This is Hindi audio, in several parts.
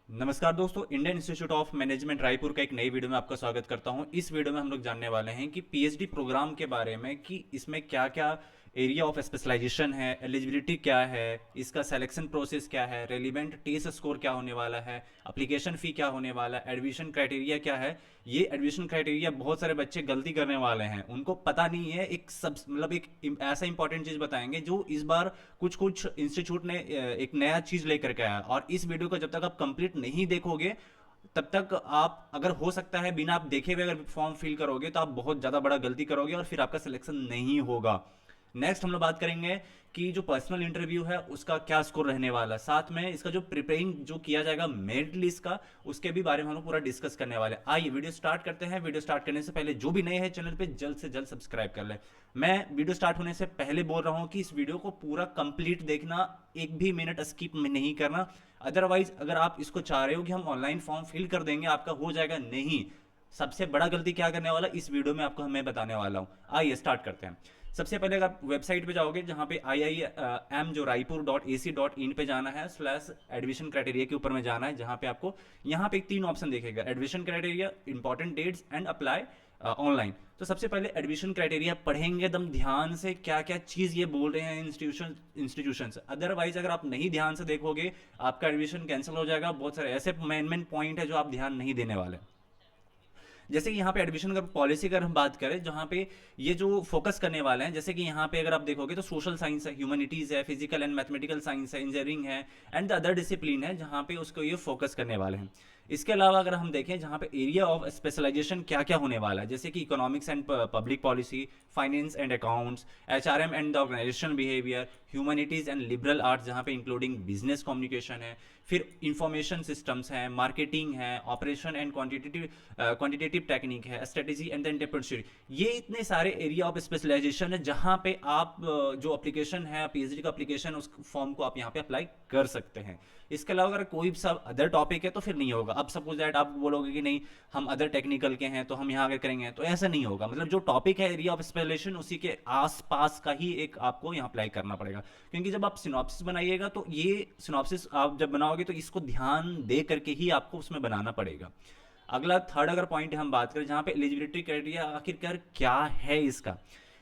नमस्कार दोस्तों, Indian institute of management Raipur का एक नई वीडियो में आपका स्वागत करता हूं। इस वीडियो में हम लोग जानने वाले हैं कि पीएचडी प्रोग्राम के बारे में, कि इसमें क्या क्या एरिया ऑफ स्पेशलाइजेशन है, एलिजिबिलिटी क्या है, इसका सिलेक्शन प्रोसेस क्या है, रेलिवेंट टेस्ट स्कोर क्या होने वाला है, एप्लीकेशन फ़ी क्या होने वाला है, एडमिशन क्राइटेरिया क्या है। ये एडमिशन क्राइटेरिया बहुत सारे बच्चे गलती करने वाले हैं, उनको पता नहीं है। एक सब मतलब एक ऐसा इंपॉर्टेंट चीज़ बताएंगे जो इस बार कुछ कुछ इंस्टीट्यूट ने एक नया चीज़ लेकर के आया। और इस वीडियो को जब तक आप कंप्लीट नहीं देखोगे तब तक आप, अगर हो सकता है बिना आप देखे हुए अगर फॉर्म फिल करोगे तो आप बहुत ज़्यादा बड़ा गलती करोगे और फिर आपका सिलेक्शन नहीं होगा। नेक्स्ट हम लोग बात करेंगे कि जो पर्सनल इंटरव्यू है उसका क्या स्कोर रहने वाला है, साथ में इसका जो प्रिपेयरिंग जो किया जाएगा मेरिट लिस्ट का, उसके भी बारे में हम लोग पूरा डिस्कस करने वाले हैं। आइए वीडियो स्टार्ट करते हैं। वीडियो स्टार्ट करने से पहले जो भी नए हैं चैनल पे जल्द से जल्द सब्सक्राइब कर लें। मैं वीडियो स्टार्ट होने से पहले बोल रहा हूँ कि इस वीडियो को पूरा कंप्लीट देखना, एक भी मिनट स्किप में नहीं करना। अदरवाइज अगर आप इसको चाह रहे हो कि हम ऑनलाइन फॉर्म फिल कर देंगे आपका हो जाएगा, नहीं। सबसे बड़ा गलती क्या करने वाला इस वीडियो में आपको मैं बताने वाला हूँ। आइए स्टार्ट करते हैं। सबसे पहले अगर आप वेबसाइट पे जाओगे जहाँ पे IIM जो raipur.ac.in पे जाना है, स्लैश एडमिशन क्राइटेरिया के ऊपर में जाना है, जहाँ पे आपको यहाँ पे एक तीन ऑप्शन देखेगा, admission criteria, important dates and apply online. तो सबसे पहले एडमिशन क्राइटेरिया पढ़ेंगे एकदम ध्यान से, क्या क्या चीज़ ये बोल रहे हैं इंस्टीट्यूशन से। अदरवाइज अगर आप नहीं ध्यान से देखोगे आपका एडमिशन कैंसिल हो जाएगा। बहुत सारे ऐसे मेन पॉइंट है जो आप ध्यान नहीं देने वाले। जैसे कि यहाँ पे एडमिशन अगर पॉलिसी अगर हम बात करें, जहाँ पे ये जो फोकस करने वाले हैं, जैसे कि यहाँ पे अगर आप देखोगे तो सोशल साइंस है, ह्यूमैनिटीज़ है, फिजिकल एंड मैथमेटिकल साइंस है, इंजीनियरिंग है एंड द अदर डिसिप्लिन है, जहाँ पे उसको ये फोकस करने वाले हैं। इसके अलावा अगर हम देखें जहाँ पे एरिया ऑफ स्पेशलाइजेशन क्या क्या होने वाला है, जैसे कि economics and public policy, finance and accounts, HRM and the organisation behaviour, humanities and liberal arts जहाँ पे इंक्लूडिंग बिजनेस कम्युनिकेशन है, फिर इंफॉर्मेशन सिस्टम्स हैं, मार्केटिंग है, ऑपरेशन एंड क्वांटिटेटिव टेक्निक है, स्ट्रेटेजी एंड एंटरप्रेन्योरशिप। ये इतने सारे एरिया ऑफ स्पेशलाइजेशन है जहाँ पे आप जो एप्लीकेशन है, पीएचडी का एप्लीकेशन, उस फॉर्म को आप यहाँ पे अप्लाई कर सकते हैं। इसके अलावा अगर कोई सब अदर टॉपिक है तो फिर नहीं होगा। अब सपोज दैट आप बोलोगे कि नहीं हम अदर टेक्निकल के हैं तो हम यहाँ अगर करेंगे, तो ऐसा नहीं होगा। मतलब जो टॉपिक है एरिया ऑफ स्पेशलाइजेशन उसी के आसपास का ही एक आपको यहाँ अप्लाई करना पड़ेगा। क्योंकि जब आप सिनॉप्सिस बनाइएगा तो ये सिनॉप्सिस आप जब बनाओगे तो इसको ध्यान दे करके ही आपको उसमें बनाना पड़ेगा। अगला थर्ड अगर पॉइंट हम बात करें, जहाँ पे एलिजिबिलिटी क्राइटेरिया आखिरकार क्या है इसका,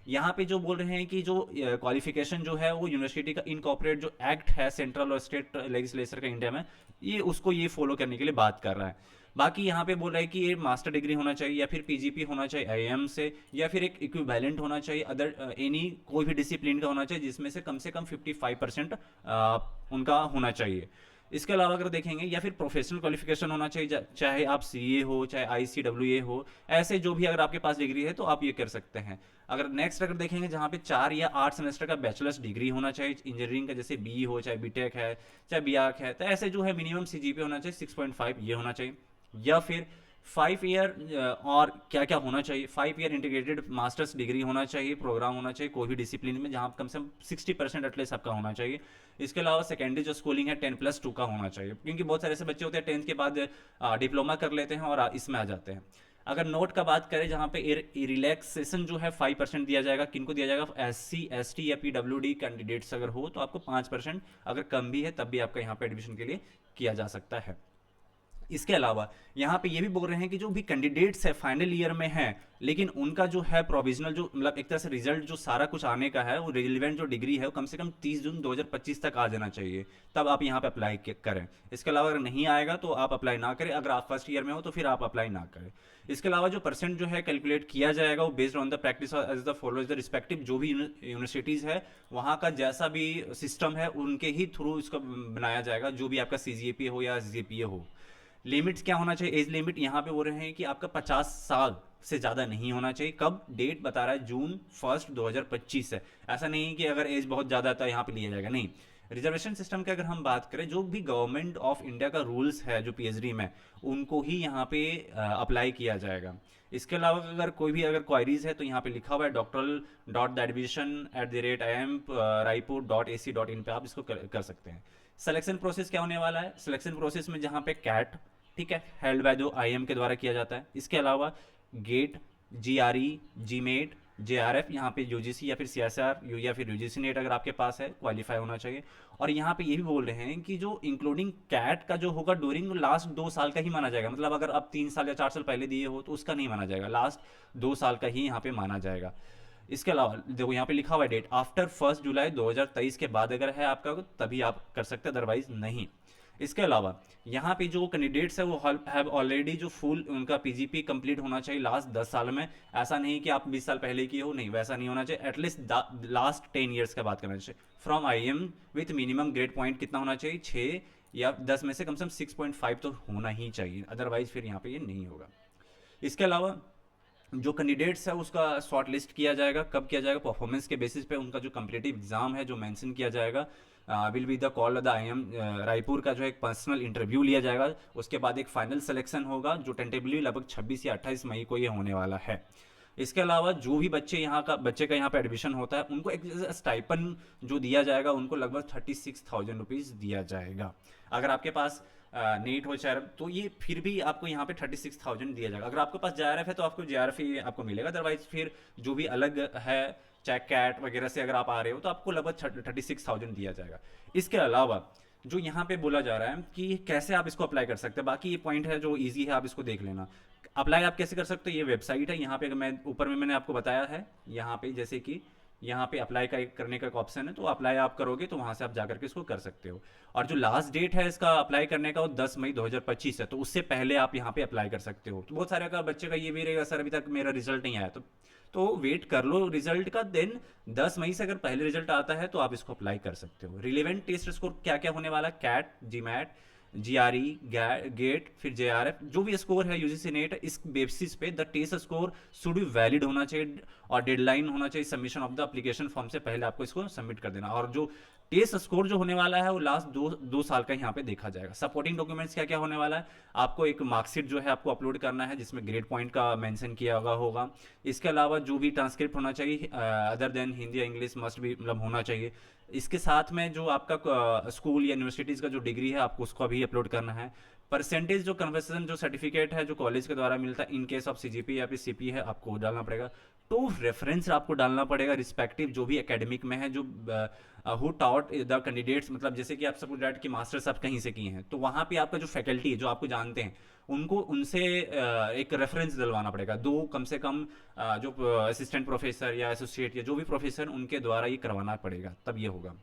यहाँ पे जो बोल रहे हैं कि जो क्वालिफिकेशन जो है वो यूनिवर्सिटी का इनकॉर्पोरेट जो एक्ट है सेंट्रल और स्टेट लेजिस्लेचर का इंडिया में, ये उसको ये फॉलो करने के लिए बात कर रहा है। बाकी यहाँ पे बोल रहा है कि ये मास्टर डिग्री होना चाहिए या फिर पीजीपी होना चाहिए IIM से, या फिर एक इक्विवेलेंट होना चाहिए अदर एनी कोई भी डिसिप्लिन का होना चाहिए जिसमें से कम 55% उनका होना चाहिए। इसके अलावा अगर देखेंगे, या फिर प्रोफेशनल क्वालिफिकेशन होना चाहिए, चाहे आप CA हो चाहे ICWA हो, ऐसे जो भी अगर आपके पास डिग्री है तो आप ये कर सकते हैं। अगर नेक्स्ट अगर देखेंगे, जहाँ पे 4 या 8 सेमेस्टर का बैचलर्स डिग्री होना चाहिए इंजीनियरिंग का, जैसे BE हो चाहे BTech है चाहे BArch है, तो ऐसे जो है मिनिमम CGPA होना चाहिए 6.5 ये होना चाहिए। या फिर 5 ईयर और क्या क्या होना चाहिए, 5 ईयर इंटीग्रेटेड मास्टर्स डिग्री होना चाहिए, प्रोग्राम होना चाहिए कोई भी डिसिप्लिन में जहाँ कम से कम 60% एटलीस्ट आपका होना चाहिए। इसके अलावा सेकेंडरी जो स्कूलिंग है 10+2 का होना चाहिए, क्योंकि बहुत सारे ऐसे बच्चे होते हैं 10th के बाद डिप्लोमा कर लेते हैं और इसमें आ जाते हैं। अगर नोट का बात करें, जहाँ पे रिलैक्सेशन जो है 5% दिया जाएगा, किनको दिया जाएगा, SC ST या PWD कैंडिडेट्स अगर हो तो आपको 5%, अगर कम भी है तब भी आपका यहाँ पे एडमिशन के लिए किया जा सकता है। इसके अलावा यहाँ पे ये भी बोल रहे हैं कि जो भी कैंडिडेट्स है फाइनल ईयर में हैं, लेकिन उनका जो है प्रोविजनल जो मतलब एक तरह से रिजल्ट जो सारा कुछ आने का है, वो रिलेवेंट जो डिग्री है वो कम से कम 30 जून 2025 तक आ जाना चाहिए, तब आप यहाँ पे अप्लाई करें। इसके अलावा अगर नहीं आएगा तो आप अप्लाई ना करें। अगर आप फर्स्ट ईयर में हो तो फिर आप अप्लाई ना करें। इसके अलावा जो परसेंट जो है कैलकुलेट किया जाएगा वो based on the practice as the follows the respective जो भी यूनिवर्सिटीज़ है, वहाँ का जैसा भी सिस्टम है उनके ही थ्रू इसको बनाया जाएगा, जो भी आपका CGPA हो या CGPA हो। लिमिट्स क्या होना चाहिए, एज लिमिट यहाँ पे बोल रहे हैं कि आपका 50 साल से ज़्यादा नहीं होना चाहिए। कब, डेट बता रहा है जून 1 2025 है। ऐसा नहीं कि अगर एज बहुत ज़्यादा है तो यहाँ पे लिया जाएगा, नहीं। रिजर्वेशन सिस्टम की अगर हम बात करें, जो भी गवर्नमेंट ऑफ इंडिया का रूल्स है जो PhD में, उनको ही यहाँ पे अप्लाई किया जाएगा। इसके अलावा अगर कोई भी अगर क्वायरीज है तो यहाँ पे लिखा हुआ है doctoral.admission@the rate IIM Raipur.ac.in पे आप इसको कर सकते हैं। सिलेक्शन प्रोसेस क्या होने वाला है, सिलेक्शन प्रोसेस में जहाँ पे कैट, ठीक है, हेल्ड बाय जो IIM के द्वारा किया जाता है। इसके अलावा गेट, GRE, GMAT JRF, यहाँ पे यूजीसी या फिर CSR या फिर यूजीसी नेट अगर आपके पास है, क्वालिफाई होना चाहिए। और यहाँ पे ये भी बोल रहे हैं कि जो इंक्लूडिंग कैट का जो होगा ड्यूरिंग लास्ट 2 साल का ही माना जाएगा, मतलब अगर आप 3 साल या 4 साल पहले दिए हो तो उसका नहीं माना जाएगा, लास्ट 2 साल का ही यहाँ पे माना जाएगा। इसके अलावा देखो यहाँ पे लिखा हुआ है डेट आफ्टर 1 जुलाई 2023 के बाद अगर है आपका तभी आप कर सकते हैं, अदरवाइज नहीं। इसके अलावा यहाँ पे जो कैंडिडेट्स है वो हैव ऑलरेडी जो फुल उनका पीजीपी कंप्लीट होना चाहिए लास्ट 10 साल में। ऐसा नहीं कि आप 20 साल पहले किए हो, नहीं वैसा नहीं होना चाहिए, एटलीस्ट लास्ट 10 ईयर्स का बात करना चाहिए। From IIM with minimum grade point कितना होना चाहिए, 6 या 10 में से कम से कम 6.5 तो होना ही चाहिए, अदरवाइज फिर यहाँ पे ये नहीं होगा। इसके अलावा जो कैंडिडेट्स है उसका शॉर्ट लिस्ट किया जाएगा, कब किया जाएगा, परफॉर्मेंस के बेसिस पे उनका जो कम्पिटिटिव एग्जाम है जो मेंशन किया जाएगा, will be the call the IIM Raipur का जो एक पर्सनल इंटरव्यू लिया जाएगा। उसके बाद एक फाइनल सिलेक्शन होगा जो टेंटेटिवली लगभग 26 या 28 मई को ये होने वाला है। इसके अलावा जो भी बच्चे का यहाँ पे एडमिशन होता है उनको एक स्टाइपन जो दिया जाएगा उनको लगभग 36,000 रुपीज़ दिया जाएगा। अगर आपके पास नीट हो चाहे तो ये फिर भी आपको यहाँ पे 36,000 दिया जाएगा। अगर आपके पास JRF है तो आपको JRF ही आपको मिलेगा, अदरवाइज फिर जो भी अलग है चाहे कैट वगैरह से अगर आप आ रहे हो तो आपको लगभग 36,000 दिया जाएगा। इसके अलावा जो यहाँ पे बोला जा रहा है कि कैसे आप इसको अप्लाई कर सकते हैं, बाकी ये पॉइंट है जो इजी है, आप इसको देख लेना। अप्लाई आप कैसे कर सकते हो, ये वेबसाइट है यहाँ पे, अगर मैं ऊपर में मैंने आपको बताया है यहाँ पे, जैसे कि यहाँ पे अप्लाई का करने का एक ऑप्शन है, तो अप्लाई आप करोगे तो वहाँ से आप जाकर के इसको कर सकते हो। और जो लास्ट डेट है इसका अप्लाई करने का वो 10 मई 2025 है, तो उससे पहले आप यहाँ पे अप्लाई कर सकते हो। तो बहुत सारे का बच्चे का ये भी रहेगा सर अभी तक मेरा रिजल्ट नहीं आया, तो वेट कर लो रिजल्ट का, देन 10 मई से अगर पहले रिजल्ट आता है तो आप इसको अप्लाई कर सकते हो। रिलेवेंट टेस्ट स्कोर क्या क्या होने वाला है, कैट, जीमैट, GRE, गेट, फिर JRF, जो भी स्कोर है यूजीसी नेट, इस बेसिस पे the test score should be valid होना चाहिए और डेडलाइन होना चाहिए submission of the application form से पहले आपको इसको सबमिट कर देना। और जो टेस्ट स्कोर जो होने वाला है वो लास्ट दो साल का यहाँ पे देखा जाएगा। सपोर्टिंग डॉक्यूमेंट्स क्या क्या होने वाला है, आपको एक मार्कशीट जो है आपको अपलोड करना है जिसमें ग्रेड पॉइंट का मेंशन किया होगा। इसके अलावा जो भी ट्रांसक्रिप्ट होना चाहिए अदर देन हिंदी या इंग्लिश मस्ट भी मतलब होना चाहिए। इसके साथ में जो आपका स्कूल या यूनिवर्सिटीज़ का जो डिग्री है आपको उसको भी अपलोड करना है। परसेंटेज जो कन्वर्सेशन जो सर्टिफिकेट है जो कॉलेज के द्वारा मिलता है इन केस ऑफ CGP या फिर CP है आपको डालना पड़ेगा। तो रेफरेंस आपको डालना पड़ेगा रिस्पेक्टिव जो भी एकेडमिक में है, जो हु टॉट द कैंडिडेट्स, मतलब जैसे कि आप सपोज दैट कि मास्टर्स आप कहीं से किए हैं तो वहाँ पे आपका जो फैकल्टी है जो आपको जानते हैं उनको उनसे एक रेफरेंस दिलवाना पड़ेगा, 2 कम से कम जो असिस्टेंट प्रोफेसर या एसोसिएट या जो भी प्रोफेसर उनके द्वारा ये करवाना पड़ेगा, तब ये होगा।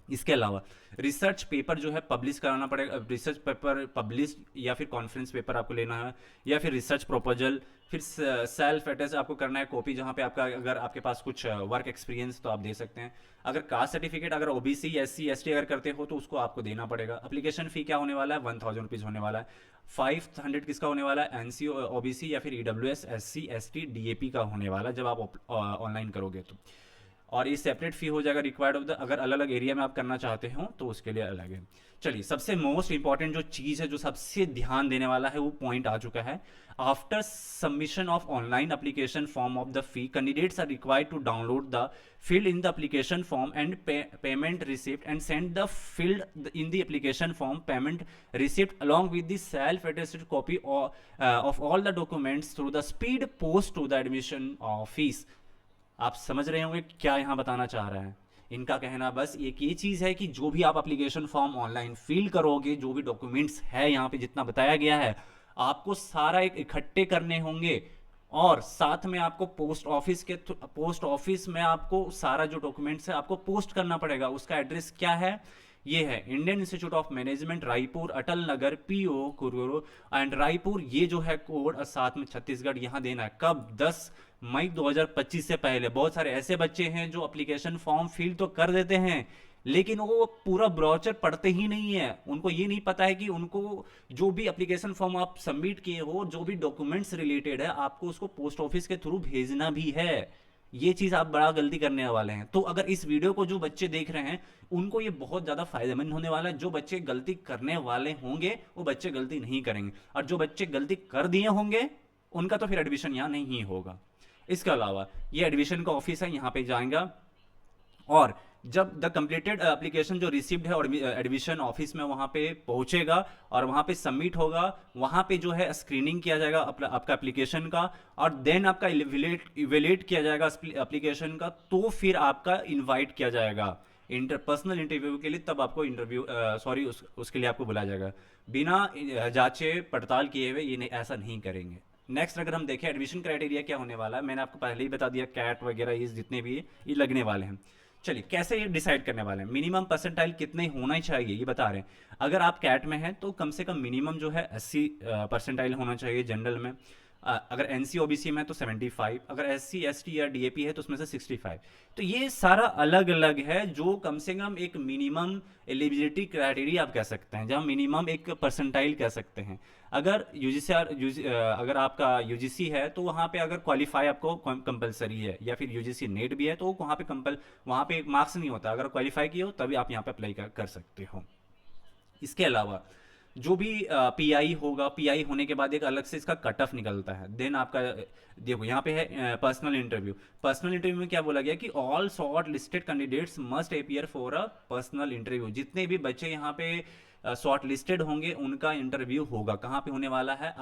इसके अलावा रिसर्च पेपर जो है पब्लिश कराना पड़ेगा, रिसर्च पेपर पब्लिश या फिर कॉन्फ्रेंस पेपर आपको लेना है या फिर रिसर्च प्रपोजल, फिर सेल्फ अटेस्ट आपको करना है कॉपी जहाँ पे आपका अगर आपके पास कुछ वर्क एक्सपीरियंस तो आप दे सकते हैं। अगर कास्ट सर्टिफिकेट अगर OBC SC ST अगर करते हो तो उसको आपको देना पड़ेगा। एप्लीकेशन फ़ी क्या होने वाला है, 1000 रुपीज़ होने वाला है। 500 किसका होने वाला है, NC OBC या फिर EWS SC ST DAP का होने वाला है जब आप ऑनलाइन करोगे तो। और ये सेपरेट फी हो जाएगा रिक्वायर्ड ऑफ द, अगर अलग अलग एरिया में आप करना चाहते हो तो उसके लिए अलग है। चलिए सबसे मोस्ट इंपॉर्टेंट जो चीज़ है जो सबसे ध्यान देने वाला है वो पॉइंट आ चुका है। After submission of online application form of the fee candidates are required to download the field in the application form and payment receipt and send the field in the application form payment receipt along with the self attested copy of all the documents through the speed post to the admission fees। आप समझ रहे होंगे क्या यहाँ बताना चाह रहे हैं। इनका कहना बस एक ये चीज़ है कि जो भी आप एप्लीकेशन फॉर्म ऑनलाइन फिल करोगे, जो भी डॉक्यूमेंट्स है यहाँ पे जितना बताया गया है आपको सारा एक इकट्ठे करने होंगे और साथ में आपको पोस्ट ऑफिस में आपको सारा जो डॉक्यूमेंट्स है आपको पोस्ट करना पड़ेगा। उसका एड्रेस क्या है, ये है Indian institute of management Raipur, Atal Nagar PO Kururo and Raipur, ये जो है कोड और साथ में छत्तीसगढ़ यहाँ देना है। कब, 10 मई 2025 से पहले। बहुत सारे ऐसे बच्चे हैं जो एप्लीकेशन फॉर्म फिल तो कर देते हैं लेकिन वो पूरा ब्राउचर पढ़ते ही नहीं है, उनको ये नहीं पता है कि उनको जो भी एप्लीकेशन फॉर्म आप सबमिट किए हो, जो भी डॉक्यूमेंट्स रिलेटेड है, आपको उसको पोस्ट ऑफिस के थ्रू भेजना भी है। ये चीज़ आप बड़ा गलती करने वाले हैं। तो अगर इस वीडियो को जो बच्चे देख रहे हैं उनको ये बहुत ज़्यादा फायदेमंद होने वाला है। जो बच्चे गलती करने वाले होंगे वो बच्चे गलती नहीं करेंगे, और जो बच्चे गलती कर दिए होंगे उनका तो फिर एडमिशन यहाँ नहीं होगा। इसके अलावा ये एडमिशन का ऑफिस है, यहाँ पे जाएंगा और जब द कंप्लीटेड एप्लीकेशन जो रिसीव्ड है और एडमिशन ऑफिस में वहाँ पे पहुँचेगा और वहाँ पे सबमिट होगा, वहाँ पे जो है स्क्रीनिंग किया जाएगा आपका एप्लीकेशन का, और देन आपका इवेलेट किया जाएगा एप्लीकेशन का, तो फिर आपका इनवाइट किया जाएगा इंटरपर्सनल इंटरव्यू के लिए। तब आपको इंटरव्यू सॉरी उसके लिए आपको बुलाया जाएगा। बिना जांचे पड़ताल किए हुए ये नहीं, ऐसा नहीं करेंगे। नेक्स्ट अगर हम देखें एडमिशन क्राइटेरिया क्या होने वाला है, मैंने आपको पहले ही बता दिया, कैट वगैरह ये जितने भी ये लगने वाले हैं। चलिए कैसे ये डिसाइड करने वाले हैं, मिनिमम परसेंटाइल कितने होना ही चाहिए ये बता रहे हैं। अगर आप कैट में हैं तो कम से कम मिनिमम जो है 80 परसेंटाइल होना चाहिए जनरल में। अगर एनसी ओबीसी में है तो 75, अगर एससी एसटी या डीएपी है तो उसमें से 65। तो ये सारा अलग अलग है, जो कम से कम एक मिनिमम एलिजिबिलिटी क्राइटेरिया आप कह सकते हैं, जहाँ मिनिमम एक परसेंटाइल कह सकते हैं। अगर अगर आपका यूजीसी है तो वहाँ पे अगर क्वालिफाई आपको कंपलसरी है, या फिर यूजीसी नेट भी है तो वहाँ पे वहाँ पे मार्क्स नहीं होता, अगर क्वालिफाई किए हो तभी आप यहाँ पे अप्लाई कर सकते हो। इसके अलावा जो भी पीआई होगा, पीआई होने के बाद एक अलग से इसका कट ऑफ निकलता है। देन आपका देखो यहाँ पे है पर्सनल इंटरव्यू। पर्सनल इंटरव्यू में क्या बोला गया कि all short listed candidates must appear for a personal interview. जितने भी बच्चे यहाँ पे शॉर्ट लिस्टेड होंगे उनका इंटरव्यू होगा, कहाँ पे होने वाला है,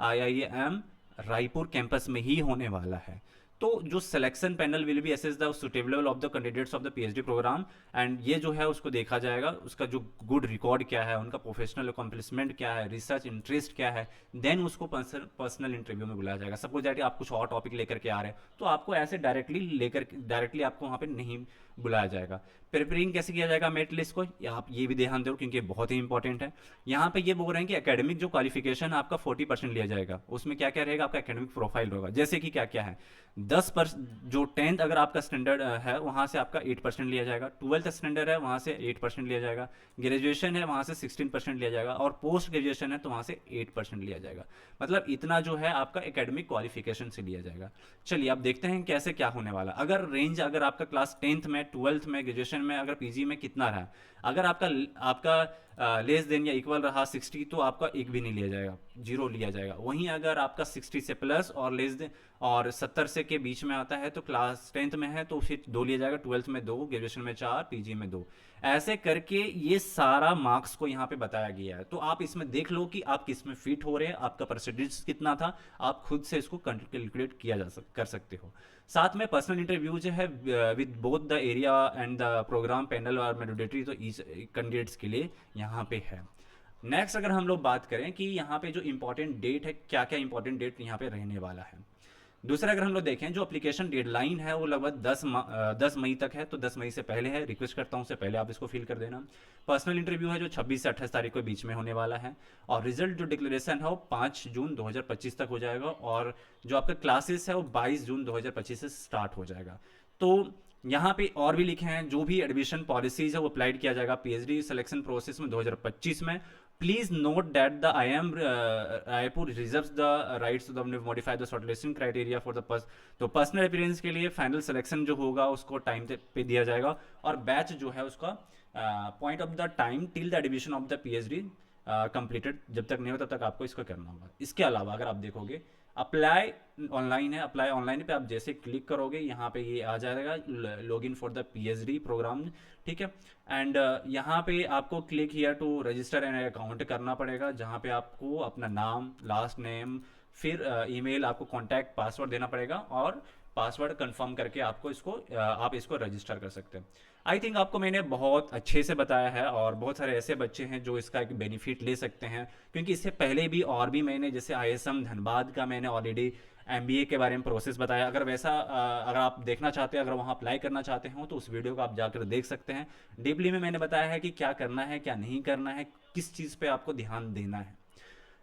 IIM रायपुर कैंपस में ही होने वाला है। तो जो selection panel will be assess the suitable of the candidates of the PhD programme, and ये जो है उसको देखा जाएगा, उसका जो गुड रिकॉर्ड क्या है, उनका प्रोफेशनल अकॉम्प्लिशमेंट क्या है, रिसर्च इंटरेस्ट क्या है, देन उसको पर्सनल इंटरव्यू में बुलाया जाएगा। सपोज दैट आप कुछ और टॉपिक लेकर के आ रहे हैं तो आपको ऐसे डायरेक्टली आपको वहाँ पे नहीं बुलाया जाएगा। प्रिपेयरिंग कैसे किया जाएगा मेरिट लिस्ट को, आप ये भी ध्यान दो क्योंकि बहुत ही इंपॉर्टेंट है। यहाँ पे ये बोल रहे हैं कि एकेडमिक जो क्वालिफिकेशन आपका 40% लिया जाएगा, उसमें क्या क्या रहेगा, आपका एकेडमिक प्रोफाइल होगा, जैसे कि क्या क्या है। 10% जो 10th अगर आपका स्टैंडर्ड है वहाँ से आपका 8% लिया जाएगा, 12th स्टैंडर्ड है वहाँ से 8% लिया जाएगा, ग्रेजुएशन है वहाँ से 16% लिया जाएगा, और पोस्ट ग्रेजुएशन है तो वहाँ से 8% लिया जाएगा। मतलब इतना जो है आपका एकेडमिक क्वालिफिकेशन से लिया जाएगा। चलिए अब देखते हैं कैसे क्या होने वाला। अगर रेंज अगर आपका क्लास 10th में, 12th में, ग्रेजुएशन में, अगर पीजी में कितना रहा, अगर आपका आपका लेस देन या इक्वल रहा 60 तो आपका एक भी नहीं लिया जाएगा, 0 लिया जाएगा। वहीं अगर आपका 60 से प्लस और लेस देन और 70 से के बीच में आता है तो क्लास 10th में है तो फिर 2 लिया जाएगा, 12th में 2, ग्रेजुएशन में 4, पीजी में 2। ऐसे करके ये सारा मार्क्स को यहाँ पे बताया गया है। तो आप इसमें देख लो कि आप किस में फिट हो रहे हैं, आपका परसेंटेज कितना था, आप खुद से इसको कैलकुलेट कर सकते हो। साथ में पर्सनल इंटरव्यू जो है with both the area and the programme panel और मैंडेटरी, तो इस कैंडिडेट्स के लिए यहाँ पे है। नेक्स्ट अगर हम लोग बात करें कि यहाँ पे जो इंपॉर्टेंट डेट है, क्या क्या इंपॉर्टेंट डेट यहाँ पे रहने वाला है। दूसरा अगर हम लोग देखें जो एप्लीकेशन डेडलाइन है वो लगभग 10 मई तक है, तो 10 मई से पहले है, रिक्वेस्ट करता हूँ उससे पहले आप इसको फिल कर देना। पर्सनल इंटरव्यू है जो 26 से 28 तारीख के बीच में होने वाला है, और रिजल्ट जो डिक्लेरेशन है वो 5 जून 2025 तक हो जाएगा, और जो आपका क्लासेस है वो 22 जून 2025 से स्टार्ट हो जाएगा। तो यहाँ पे और भी लिखे हैं जो भी एडमिशन पॉलिसीज है वो अप्लाइड किया जाएगा पीएचडी सिलेक्शन प्रोसेस में 2025 में। Please note that the IIM Raipur reserves the rights to modify the shortlisting criteria for the तो पर्सनल अपीयरेंस के लिए फाइनल सिलेक्शन जो होगा उसको टाइम पे दिया जाएगा, और बैच जो है उसका point of the time till the admission of the PhD completed, जब तक नहीं हो तब तक आपको इसको करना होगा। इसके अलावा अगर आप देखोगे अप्लाई ऑनलाइन है, अप्लाई ऑनलाइन पे आप जैसे क्लिक करोगे यहाँ पे ये आ जाएगा login for the PhD programme, ठीक है। एंड यहाँ पे आपको click here to register an account करना पड़ेगा, जहाँ पे आपको अपना नाम, लास्ट नेम, फिर ईमेल, आपको कॉन्टैक्ट पासवर्ड देना पड़ेगा, और पासवर्ड कंफर्म करके आपको आप इसको रजिस्टर कर सकते हैं। आई थिंक आपको मैंने बहुत अच्छे से बताया है, और बहुत सारे ऐसे बच्चे हैं जो इसका एक बेनिफिट ले सकते हैं, क्योंकि इससे पहले भी और भी मैंने जैसे ISM धनबाद का मैंने ऑलरेडी MBA के बारे में प्रोसेस बताया। अगर वैसा अगर आप देखना चाहते हैं, अगर वहाँ अप्लाई करना चाहते हो तो उस वीडियो को आप जाकर देख सकते हैं। डीपली में मैंने बताया है कि क्या करना है, क्या नहीं करना है, किस चीज़ पे आपको ध्यान देना है।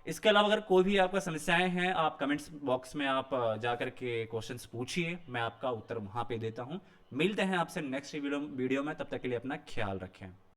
इसके अलावा अगर कोई भी आपका समस्याएं हैं, आप कमेंट्स बॉक्स में आप जाकर के क्वेश्चंस पूछिए, मैं आपका उत्तर वहाँ पे देता हूँ। मिलते हैं आपसे नेक्स्ट वीडियो में, तब तक के लिए अपना ख्याल रखें।